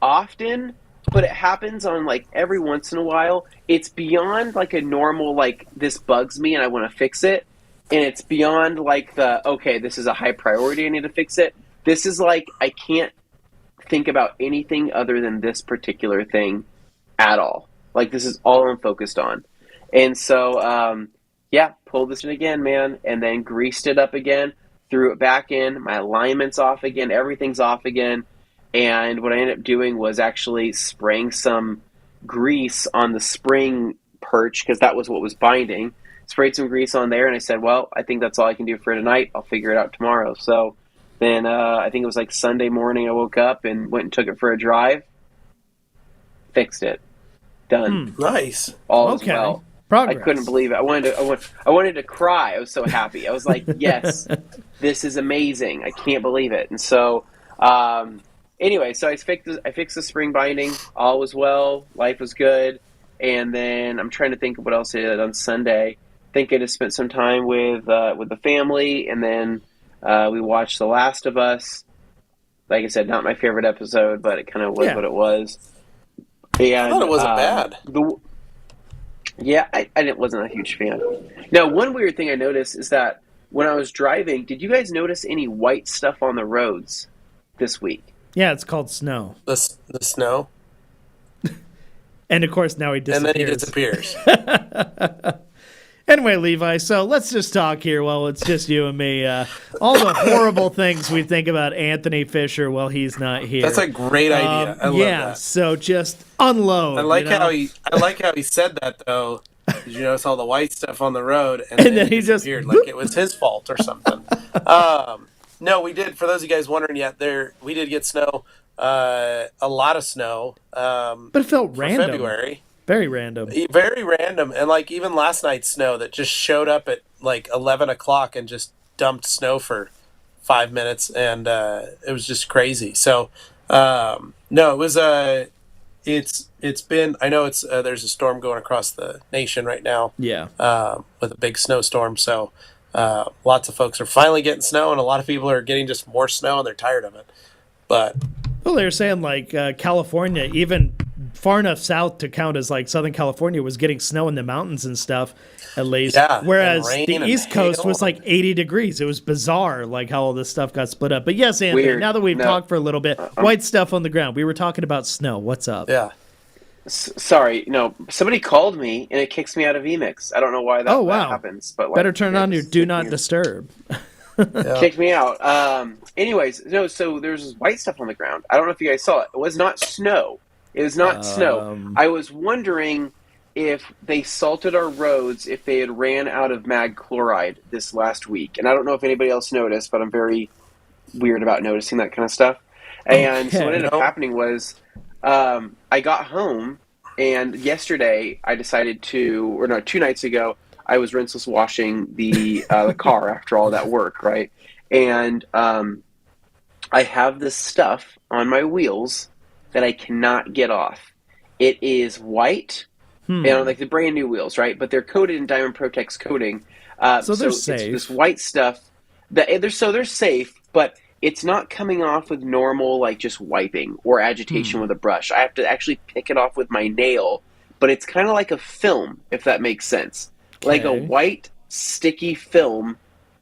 often, but it happens on like every once in a while. It's beyond like a normal, like, this bugs me and I want to fix it. And it's beyond like this is a high priority, I need to fix it. This is like, I can't think about anything other than this particular thing at all. Like, this is all I'm focused on. And so, pulled this in again, man, and then greased it up again, threw it back in, my alignment's off again, everything's off again. And what I ended up doing was actually spraying some grease on the spring perch, because that was what was binding. Sprayed some grease on there, and I said, well, I think that's all I can do for tonight. I'll figure it out tomorrow. So then I think it was like Sunday morning, I woke up and went and took it for a drive. Fixed it. Done. Nice. All is well. Progress. I couldn't believe it. I wanted to cry. I was so happy. I was like, yes, this is amazing. I can't believe it. And so anyway, so I fixed the spring binding. All was well. Life was good. And then I'm trying to think of what else I did on Sunday. I think I just spent some time with the family, and then we watched The Last of Us. Like I said, not my favorite episode, but it kind of was what it was. And, I thought it wasn't bad. I wasn't a huge fan. Now, one weird thing I noticed is that when I was driving, did you guys notice any white stuff on the roads this week? Yeah, it's called snow. The snow. And, of course, now he disappears. And then he disappears. Anyway, Levi, so let's just talk here while it's just you and me. All the horrible things we think about Anthony Fisher while he's not here. That's a great idea. I love that. So just unload. I like how he said that, though. Did you notice all the white stuff on the road, and then he disappeared like it was his fault or something? No, we did. For those of you guys wondering, we did get snow. A lot of snow. But it felt random. February. Very random. Very random. And like even last night's snow that just showed up at like 11 o'clock and just dumped snow for 5 minutes. And it was just crazy. So, no, it was, it's been, I know there's a storm going across the nation right now. Yeah. With a big snowstorm. So, lots of folks are finally getting snow, and a lot of people are getting just more snow and they're tired of it. But, well, they were saying like California, even far enough south to count as like Southern California, was getting snow in the mountains and stuff, at least. Yeah, whereas the East Coast was like 80 degrees. It was bizarre, like how all this stuff got split up. But yes, Anthony, weird. Now that we've talked for a little bit, white stuff on the ground. We were talking about snow. What's up? Yeah. Sorry, somebody called me and it kicks me out of Emix. I don't know why that happens. But better turn on your do not disturb. Kicked me out. Anyways, so there's this white stuff on the ground. I don't know if you guys saw it. It was not snow. It was not snow. I was wondering if they salted our roads, if they had ran out of mag chloride this last week. And I don't know if anybody else noticed, but I'm very weird about noticing that kind of stuff. And so what ended up happening was I got home, and yesterday I decided 2 nights ago, I was rinseless washing the car after all that work, right? And I have this stuff on my wheels that I cannot get off. It is white, like the brand new wheels, right? But they're coated in Diamond Protex coating. So they're safe. It's this white stuff they're safe, but it's not coming off with normal, like just wiping or agitation with a brush. I have to actually pick it off with my nail, but it's kind of like a film, if that makes sense. Okay. Like a white, sticky film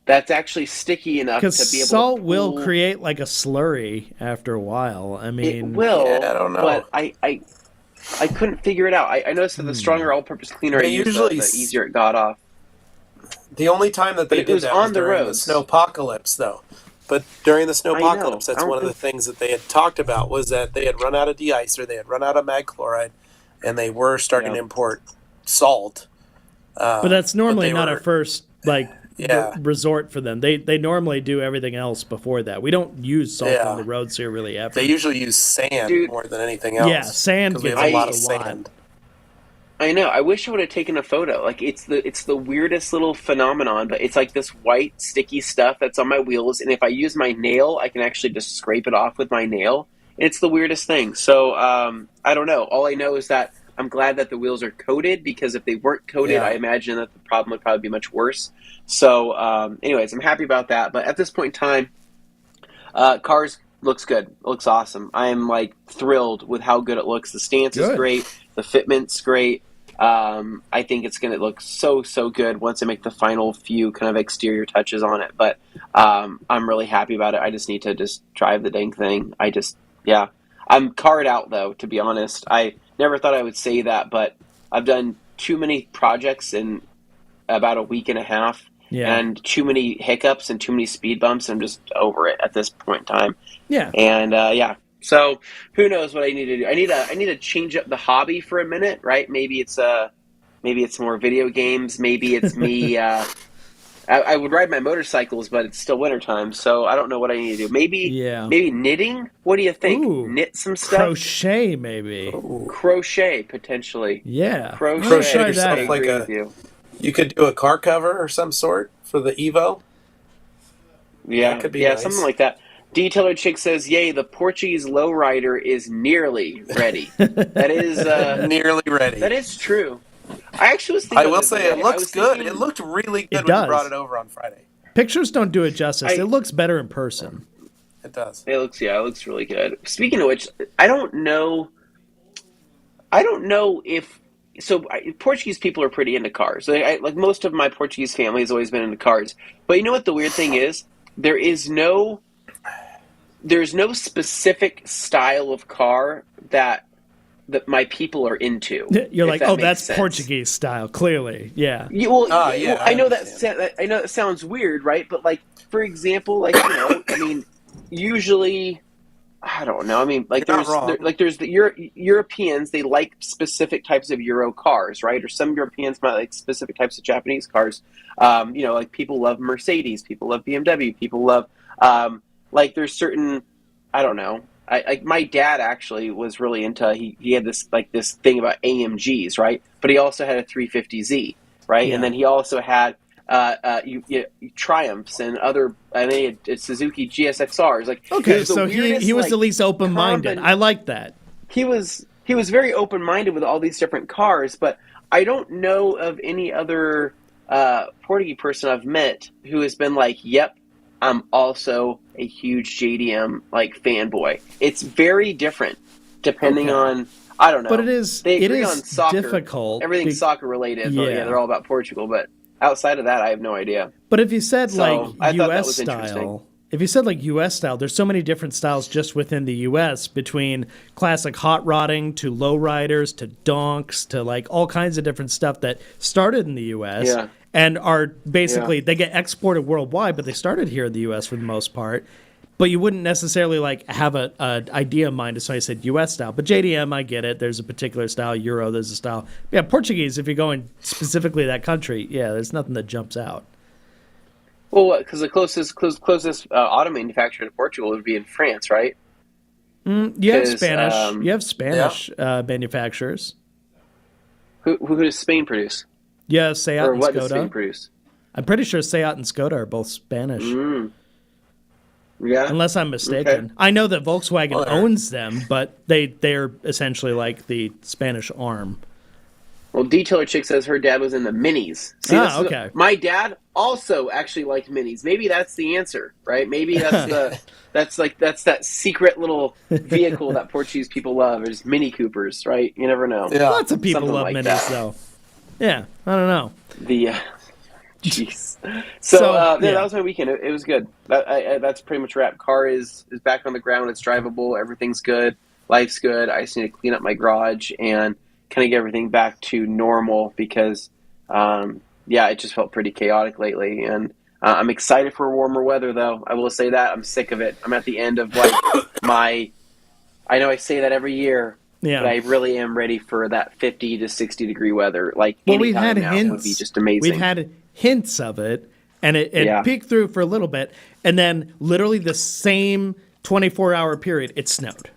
that's actually sticky enough to be able to Because salt will create like a slurry after a while. I mean... It will, I don't know. But I couldn't figure it out. I noticed that the stronger all-purpose cleaner I used, the easier it got off. The only time that they did that was during the snowpocalypse, though. But during the snowpocalypse, that's one of the things that they had talked about, was that they had run out of de-icer, they had run out of mag chloride, and they were starting to import salt. But that's normally not a first resort for them. They normally do everything else before that. We don't use salt on the roads here really ever. They usually use sand more than anything else. Yeah, sand gets a lot of sand. I know. I wish I would have taken a photo. Like, it's the weirdest little phenomenon, but it's like this white sticky stuff that's on my wheels, and if I use my nail, I can actually just scrape it off with my nail. It's the weirdest thing. So I don't know. All I know is that I'm glad that the wheels are coated, because if they weren't coated, I imagine that the problem would probably be much worse. So anyways, I'm happy about that. But at this point in time, cars looks good. It looks awesome. I am like thrilled with how good it looks. The stance is great. The fitment's great. I think it's going to look so good once I make the final few kind of exterior touches on it. But I'm really happy about it. I just need to just drive the dang thing. I'm carred out, though, to be honest. I never thought I would say that, but I've done too many projects in about a week and a half, and too many hiccups and too many speed bumps. I'm just over it at this point in time. Yeah. And so who knows what I need to do? I need to change up the hobby for a minute, right? Maybe it's more video games. Maybe it's me. I would ride my motorcycles, but it's still wintertime, so I don't know what I need to do. Maybe knitting? What do you think? Knit some stuff? Crochet, maybe. Ooh. Crochet, potentially. Yeah. Crochet yourself like you could do a car cover or some sort for the Evo. Yeah, that could be nice. Something like that. Detailer Chick says, yay, the Portuguese lowrider is nearly ready. That is... nearly ready. That is true. I actually was thinking... I will say, it looks good. It looked really good when you brought it over on Friday. Pictures don't do it justice. It looks better in person. It does. It looks really good. Speaking of which, I don't know if... So Portuguese people are pretty into cars. Like most of my Portuguese family has always been into cars. But you know what the weird thing is? There's no specific style of car that my people are into. You're like, that's sense. Portuguese style, clearly. Yeah. I know that sounds weird, right? But like, for example, like, I mean, usually, I don't know. I mean, like, there's the Europeans. They like specific types of Euro cars, right? Or some Europeans might like specific types of Japanese cars. Like people love Mercedes, people love BMW, people love like there's certain, I don't know. Like my dad actually was really into. He had this thing about AMGs, right? But he also had a 350Z, right? Yeah. And then he also had Triumphs and other. I mean, Suzuki GSXRs. Like, okay, so he was at least open-minded. I like that. He was very open-minded with all these different cars, but I don't know of any other Portuguese person I've met who has been like, "Yep, I'm also a huge JDM fanboy." It's very different depending on, I don't know. But it is on soccer. Difficult. Everything's soccer related. Yeah. They're all about Portugal, but outside of that, I have no idea. But if you said US style, there's so many different styles just within the US, between classic hot rodding to low riders to donks to all kinds of different stuff that started in the US. Yeah. And are basically, they get exported worldwide, but they started here in the U.S. for the most part. But you wouldn't necessarily have an idea in mind as somebody said U.S. style. But JDM, I get it. There's a particular style. Euro, there's a style. Yeah, Portuguese, if you're going specifically that country, there's nothing that jumps out. Well, because the closest auto manufacturer to Portugal would be in France, right? You have Spanish. You have Spanish manufacturers. Who does Spain produce? Yeah, Seat and Skoda. Or what does Spain produce? I'm pretty sure Seat and Skoda are both Spanish. Yeah. Unless I'm mistaken. Okay. I know that Volkswagen owns them, but they're essentially like the Spanish arm. Well, Detailer Chick says her dad was in the Minis. See, okay. My dad also actually liked Minis. Maybe that's the answer, right? Maybe that's that's that secret little vehicle that Portuguese people love, is Mini Coopers, right? You never know. Yeah. Lots of people love Minis, though. Yeah, I don't know. Jeez. So that was my weekend. It was good. That's pretty much a wrap. Car is back on the ground. It's drivable. Everything's good. life's good. I just need to clean up my garage and kind of get everything back to normal because, it just felt pretty chaotic lately. And I'm excited for warmer weather, though. I will say that. I'm sick of it. I'm at the end of I know I say that every year, but I really am ready for that 50 to 60 degree weather. We've had hints. Would be just amazing. We've had hints of it, and it peeked through for a little bit, and then literally the same 24-hour period, it snowed.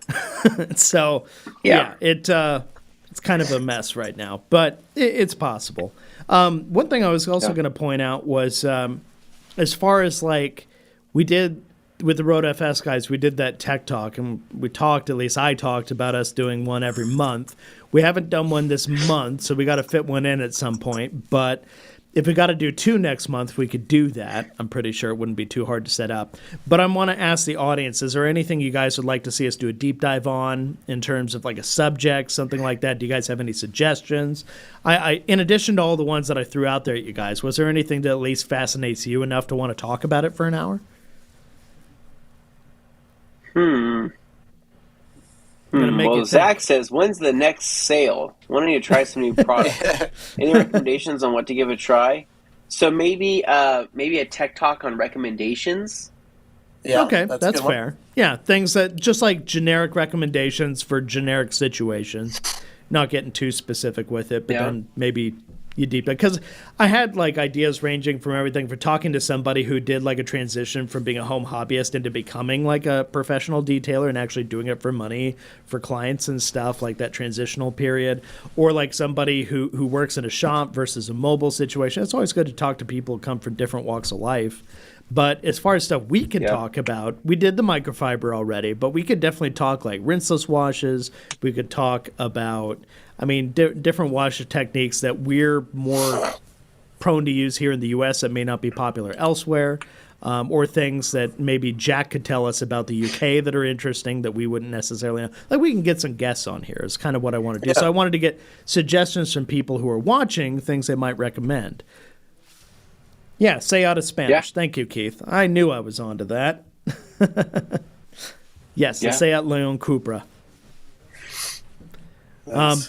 So, it's kind of a mess right now, but it's possible. One thing I was also going to point out was, as far as we did with the Road FS guys, we did that tech talk, and at least I talked about us doing one every month. We haven't done one this month, so we got to fit one in at some point, but if we got to do 2 next month, we could do that. I'm pretty sure it wouldn't be too hard to set up. But I want to ask the audience, is there anything you guys would like to see us do a deep dive on in terms of a subject, something like that? Do you guys have any suggestions? I in addition to all the ones that I threw out there at you guys, was there anything that at least fascinates you enough to want to talk about it for an hour? Well, Zach says, when's the next sale? Why don't you try some new products? Any recommendations on what to give a try? So maybe a tech talk on recommendations. Yeah, okay, that's fair. Yeah, things that just generic recommendations for generic situations. Not getting too specific with it, but then maybe you deep dive. Because I had ideas ranging from everything for talking to somebody who did a transition from being a home hobbyist into becoming a professional detailer and actually doing it for money for clients and stuff, that transitional period, or somebody who works in a shop versus a mobile situation. It's always good to talk to people who come from different walks of life. But as far as stuff we can talk about, we did the microfiber already, but we could definitely talk rinseless washes. We could talk about, different wash techniques that we're more prone to use here in the U.S. that may not be popular elsewhere, or things that maybe Jack could tell us about the U.K. that are interesting that we wouldn't necessarily know. We can get some guests on here is kind of what I want to do. Yeah. So I wanted to get suggestions from people who are watching, things they might recommend. Yeah, say out of Spanish. Yeah. Thank you, Keith. I knew I was onto that. Yes, say out Leon Cupra. Nice.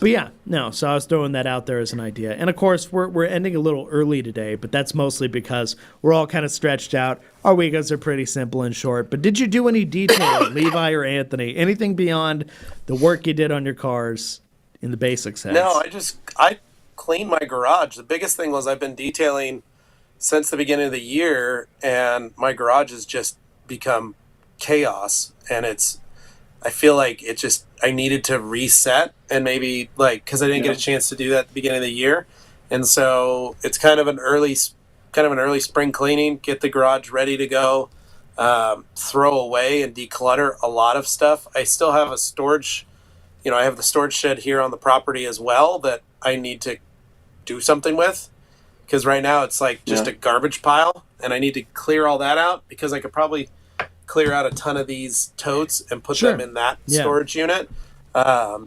So I was throwing that out there as an idea. And of course, we're ending a little early today, but that's mostly because we're all kind of stretched out. Our weekends are pretty simple and short. But did you do any detailing, Levi or Anthony? Anything beyond the work you did on your cars in the basic sense? No, I cleaned my garage. The biggest thing was I've been detailing since the beginning of the year, and my garage has just become chaos, and I feel like I needed to reset, and maybe because I didn't get a chance to do that at the beginning of the year, and so it's kind of an early spring cleaning, get the garage ready to go, throw away and declutter a lot of stuff. I still have a storage, I have the storage shed here on the property as well that I need to do something with. Because right now it's just a garbage pile, and I need to clear all that out because I could probably clear out a ton of these totes and put them in that storage unit.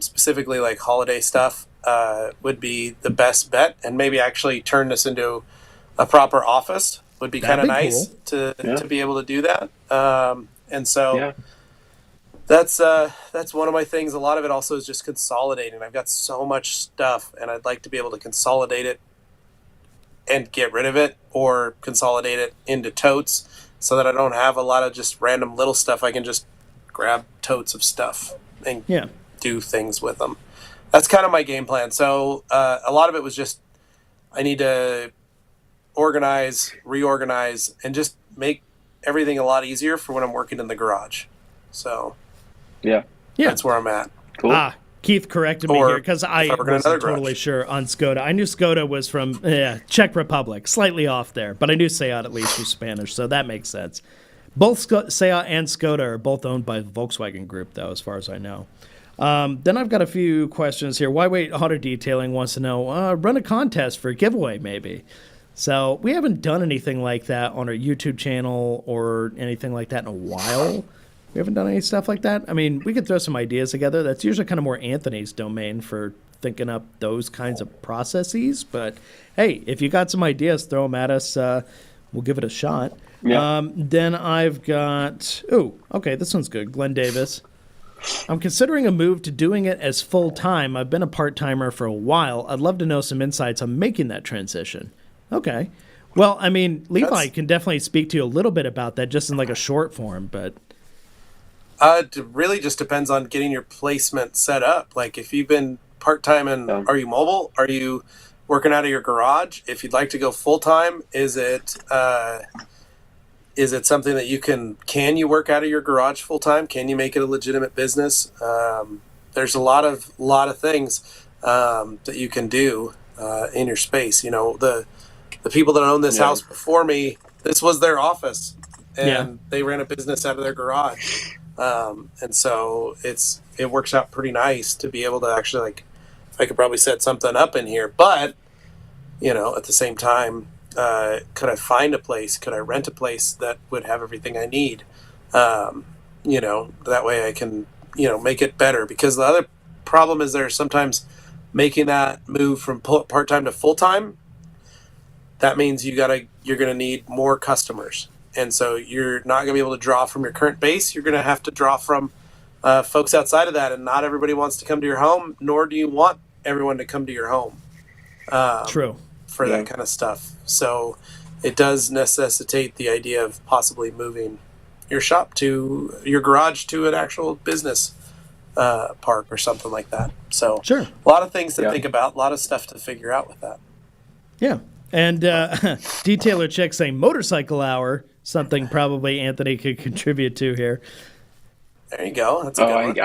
Specifically holiday stuff would be the best bet, and maybe actually turn this into a proper office would be kind of nice to be able to do that. And so that's one of my things. A lot of it also is just consolidating. I've got so much stuff, and I'd like to be able to consolidate it and get rid of it, or consolidate it into totes so that I don't have a lot of just random little stuff. I can just grab totes of stuff and do things with them. That's kind of my game plan. So a lot of it was just I need to organize, reorganize, and just make everything a lot easier for when I'm working in the garage. So that's where I'm at. Cool. Keith corrected me here because I wasn't totally sure on Skoda. I knew Skoda was from Czech Republic, slightly off there, but I knew Seat at least was Spanish, so that makes sense. Both Seat and Skoda are both owned by the Volkswagen Group, though, as far as I know. Then I've got a few questions here. Why Wait Auto Detailing wants to know, run a contest for a giveaway, maybe. So we haven't done anything like that on our YouTube channel or anything like that in a while. We haven't done any stuff like that. We could throw some ideas together. That's usually kind of more Anthony's domain for thinking up those kinds of processes. But, hey, if you got some ideas, throw them at us. We'll give it a shot. Yeah. Then I've got... Oh, okay, this one's good. Glenn Davis. I'm considering a move to doing it as full-time. I've been a part-timer for a while. I'd love to know some insights on making that transition. Okay. Well, I mean, Levi can definitely speak to you a little bit about that, just in like a short form, but... It really just depends on getting your placement set up. Like, if you've been part-time and are you mobile? Are you working out of your garage? If you'd like to go full-time, is it something that can you work out of your garage full-time? Can you make it a legitimate business? There's a lot of things that you can do in your space. You know, the people that owned this house before me, this was their office, and they ran a business out of their garage. And so it works out pretty nice to be able to actually, like, I could probably set something up in here, but, you know, at the same time, could I find a place? Could I rent a place that would have everything I need? You know, that way I can, you know, make it better, because the other problem is there's sometimes making that move from part-time to full-time. That means you're going to need more customers. And so you're not going to be able to draw from your current base. You're going to have to draw from folks outside of that. And not everybody wants to come to your home, nor do you want everyone to come to your home. True. For that kind of stuff. So it does necessitate the idea of possibly moving your shop to your garage to an actual business park or something like that. So sure. A lot of things to think about, a lot of stuff to figure out with that. Yeah. And Detailer Chick saying motorcycle hour, something probably Anthony could contribute to here. There you go. That's a good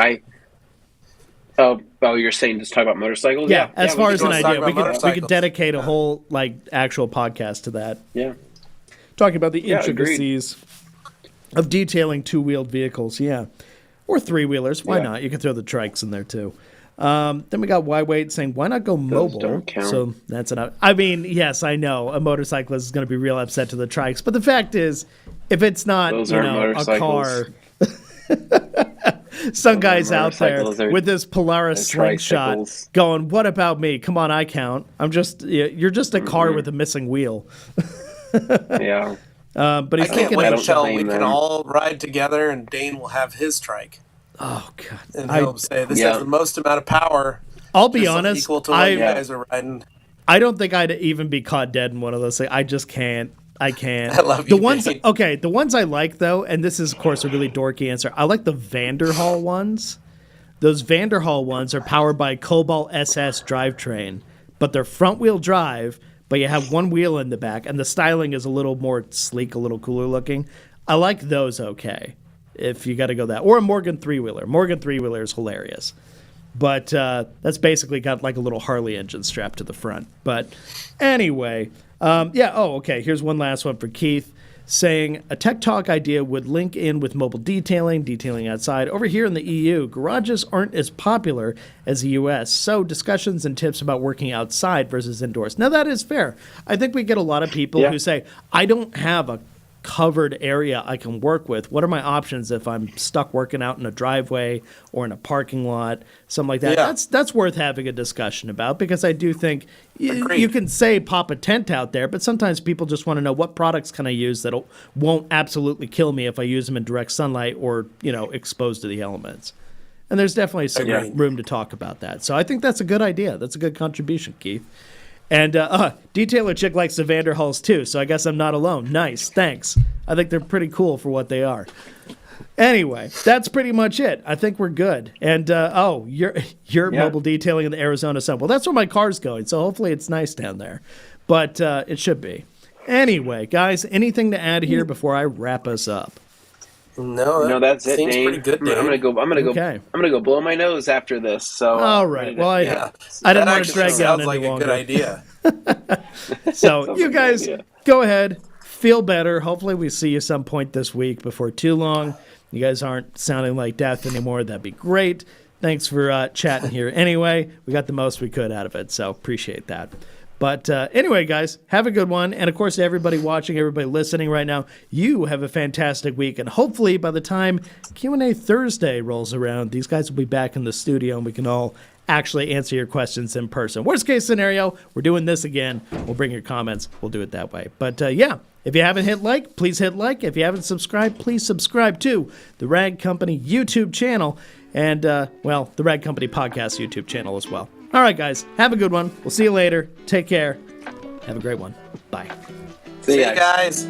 one. You're saying just talk about motorcycles? Yeah, as far as an idea, we could dedicate a whole like actual podcast to that. Yeah, talking about the intricacies of detailing two-wheeled vehicles. Yeah, or three-wheelers. Why not? You can throw the trikes in there too. Then we got Y-Wade saying, why not go mobile? Don't count. So that's enough. I mean, yes, I know a motorcyclist is going to be real upset to the trikes, but the fact is, if it's not a car. Some guy's out there with this Polaris slingshot going, what about me? Come on, I count. You're just a car with a missing wheel. Yeah. But he's thinking until we can all ride together and Dane will have his trike. Oh, God. And he'll say, this has the most amount of power. I'll be honest. Equal to what you guys are riding. I don't think I'd even be caught dead in one of those things. I just can't. I can't. I love you, Dane. The ones I like, though, and this is, of course, a really dorky answer. I like the Vanderhall ones. Those Vanderhall ones are powered by Cobalt SS drivetrain, but they're front-wheel drive, but you have one wheel in the back, and the styling is a little more sleek, a little cooler looking. I like those okay, if you got to go that. Or a Morgan three-wheeler. Morgan three-wheeler is hilarious. But that's basically got like a little Harley engine strapped to the front. But anyway... here's one last one for Keith, saying a tech talk idea would link in with mobile detailing outside. Over here in the EU, garages aren't as popular as the US, so discussions and tips about working outside versus indoors. Now, that is fair. I think we get a lot of people who say, I don't have a covered area I can work with. What are my options if I'm stuck working out in a driveway or in a parking lot, something like that? Yeah. That's worth having a discussion about, because I do think you can say pop a tent out there, but sometimes people just want to know what products can I use that won't absolutely kill me if I use them in direct sunlight or, exposed to the elements. And there's definitely some room to talk about that. So I think that's a good idea. That's a good contribution, Keith. And Detailer Chick likes the Vanderhulls too, so I guess I'm not alone. Nice, thanks. I think they're pretty cool for what they are. Anyway, that's pretty much it. I think we're good. And you're mobile detailing in the Arizona sun. Well, that's where my car's going, so hopefully it's nice down there. But it should be. Anyway, guys, anything to add here before I wrap us up? No, that's it, seems Dane. pretty good, Dane. I'm gonna go blow my nose after this. So all right. Well, I didn't want to drag down any longer. Sounds like a good idea. So you guys go ahead, feel better. Hopefully we see you some point this week before too long. You guys aren't sounding like death anymore. That'd be great. Thanks for chatting here. Anyway, we got the most we could out of it, so appreciate that. But anyway, guys, have a good one. And, of course, everybody watching, everybody listening right now, you have a fantastic week. And hopefully by the time Q&A Thursday rolls around, these guys will be back in the studio and we can all actually answer your questions in person. Worst case scenario, we're doing this again. We'll bring your comments. We'll do it that way. But, if you haven't hit like, please hit like. If you haven't subscribed, please subscribe to the Rag Company YouTube channel. and, well, the Rag Company Podcast YouTube channel as well. All right, guys, have a good one. We'll see you later. Take care. Have a great one. Bye. See you guys.